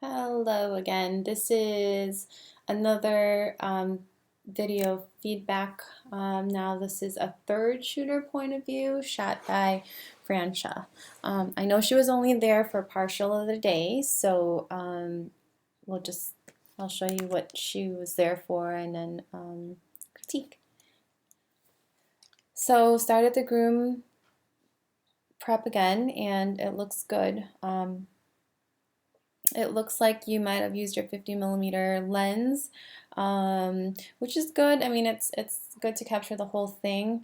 Hello again. This is another video feedback. Now this is a third shooter point of view shot by Francia. I know she was only there for partial of the day, so I'll show you what she was there for and then critique. So started the groom prep again, and it looks good. It looks like you might have used your 50mm lens, which is good. I mean, it's good to capture the whole thing.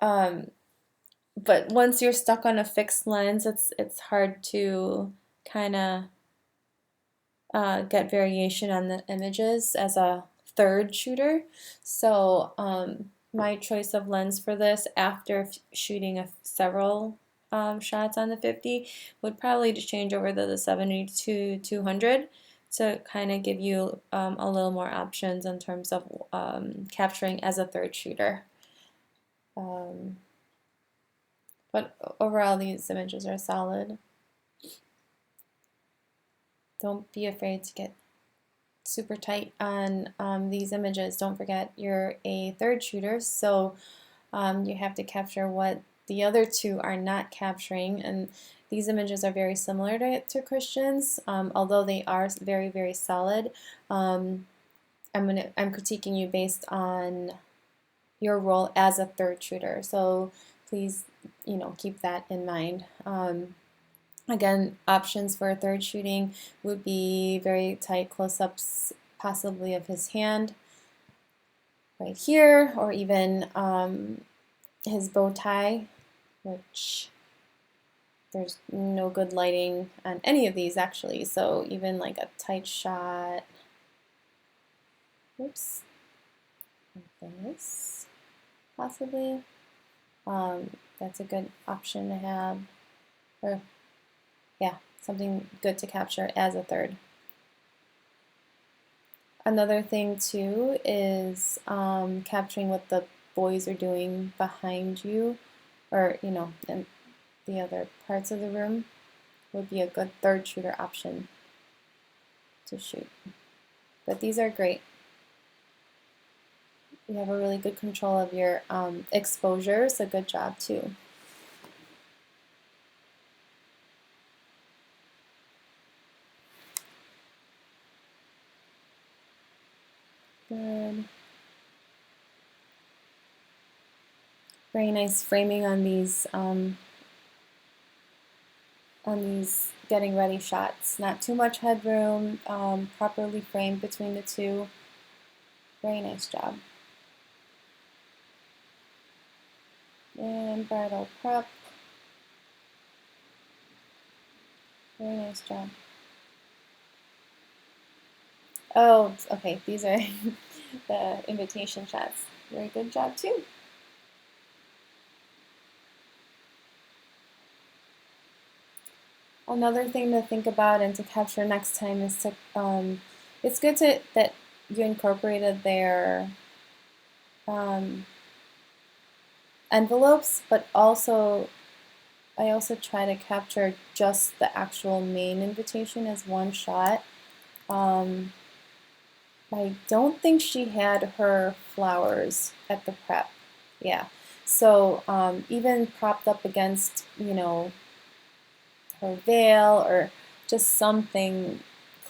But once you're stuck on a fixed lens, it's hard to kind of get variation on the images as a third shooter. So my choice of lens for this, after shooting several shots on the 50, would probably change over to the 70 to 200 to kind of give you a little more options in terms of capturing as a third shooter. But overall, these images are solid. Don't be afraid to get super tight on these images. Don't forget you're a third shooter, so you have to capture what the other two are not capturing, and these images are very similar to Christian's, although they are very, very solid. I'm critiquing you based on your role as a third shooter, so please, keep that in mind. Again, options for third shooting would be very tight close-ups, possibly of his hand right here, or even his bow tie, which there's no good lighting on any of these actually, so even like a tight shot, oops, like this, possibly, that's a good option to have, or yeah, something good to capture as a third. Another thing too is capturing what the boys are doing behind you, or in the other parts of the room, would be a good third shooter option to shoot. But these are great. You have a really good control of your exposure, so good job too. Good. Very nice framing on these getting ready shots. Not too much headroom, properly framed between the two. Very nice job. And bridal prep. Very nice job. Oh, okay, these are the invitation shots. Very good job too. Another thing to think about and to capture next time is to, it's good that you incorporated their envelopes, but also I also try to capture just the actual main invitation as one shot. I don't think she had her flowers at the prep. Yeah. So even propped up against, her veil or just something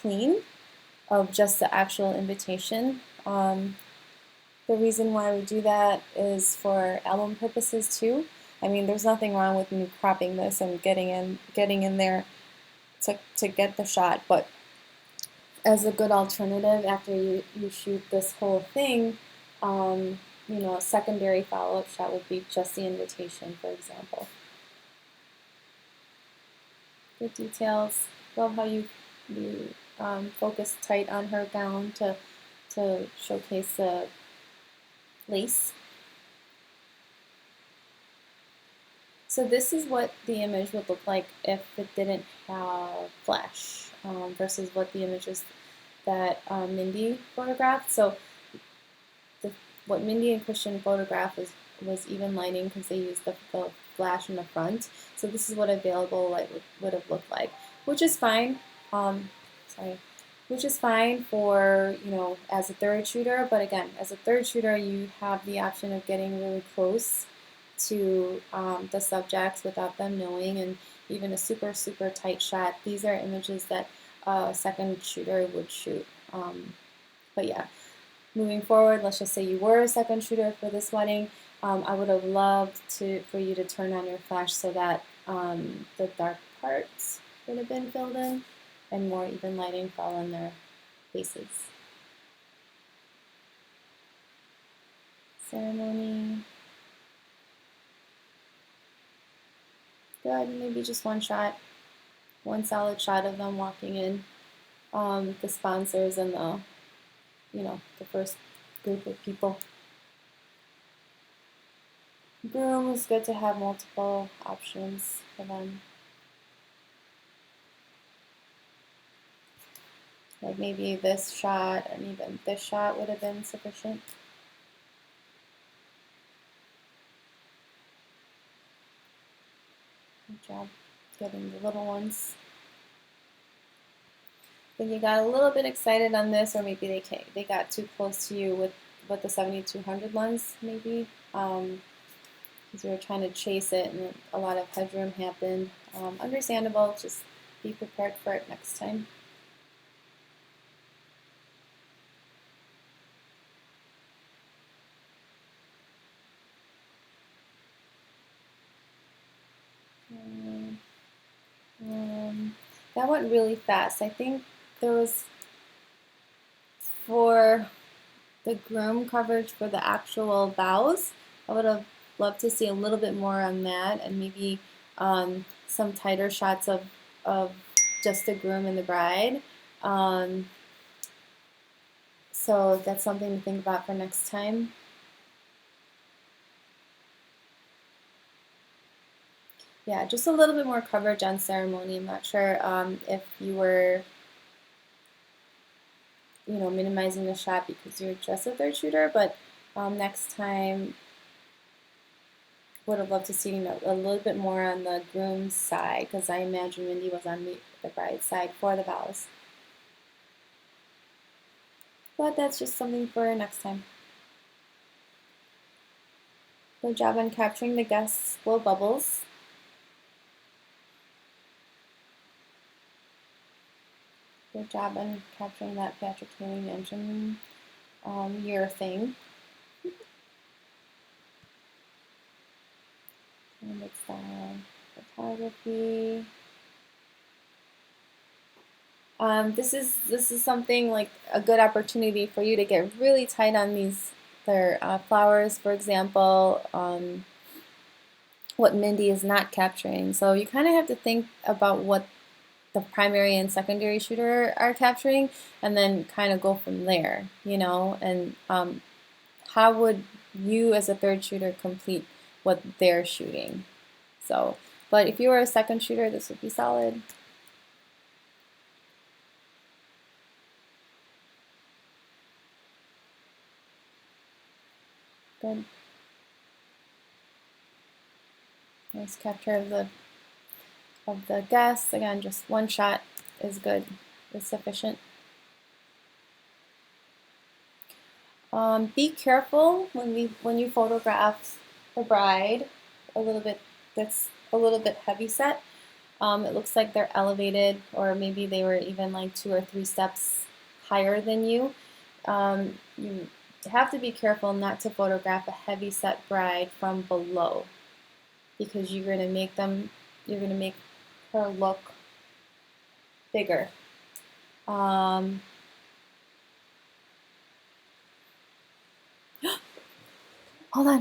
clean of just the actual invitation. The reason why we do that is for album purposes too. I mean, there's nothing wrong with me cropping this and getting in there to get the shot, but as a good alternative after you shoot this whole thing, a secondary follow-up shot would be just the invitation, for example. Good details. Love how you focus tight on her gown to showcase the lace. So this is what the image would look like if it didn't have flash versus what the images that Mindy photographed. So what Mindy and Christian photographed was even lighting because they used the flash in the front. So this is what available light would have looked like, which is fine. sorry, which is fine for, you know, as a third shooter. But again, as a third shooter, you have the option of getting really close to the subjects without them knowing, and even a super, super tight shot. These are images that a second shooter would shoot. But yeah, moving forward, let's just say you were a second shooter for this wedding. I would have loved for you to turn on your flash so that the dark parts would have been filled in and more even lighting fell on their faces. Ceremony. Good, maybe just one shot, one solid shot of them walking in. The sponsors and the, you know, the first group of people. Groom is good to have multiple options for them. Like maybe this shot and even this shot would have been sufficient. Good job getting the little ones. I think you got a little bit excited on this, or maybe they got too close to you with the 7200 lens, maybe, because you were trying to chase it and a lot of headroom happened. Understandable, just be prepared for it next time. That went really fast. I think there was, for the groom coverage for the actual vows, I would have loved to see a little bit more on that, and maybe some tighter shots of just the groom and the bride. So that's something to think about for next time. Yeah, just a little bit more coverage on ceremony. I'm not sure if you were, you know, minimizing the shot because you're just a third shooter, but next time would have loved to see, you know, a little bit more on the groom's side, because I imagine Wendy was on the bride's side for the vows. But that's just something for next time. Good job on capturing the guests' blow bubbles. Good job on capturing that Patrick Haley Mansion year thing. And it's photography. This is something like a good opportunity for you to get really tight on their flowers, for example. What Mindy is not capturing. So you kind of have to think about what the primary and secondary shooter are capturing, and then kind of go from there, you know, and how would you as a third shooter complete what they're shooting. So, but if you were a second shooter, this would be solid. Good. Nice capture of the guests. Again, just one shot is good, is sufficient. Be careful when you photograph the bride. That's a little bit heavy set. It looks like they're elevated, or maybe they were even like 2 or 3 steps higher than you. You have to be careful not to photograph a heavy set bride from below, because you're going to make her look bigger.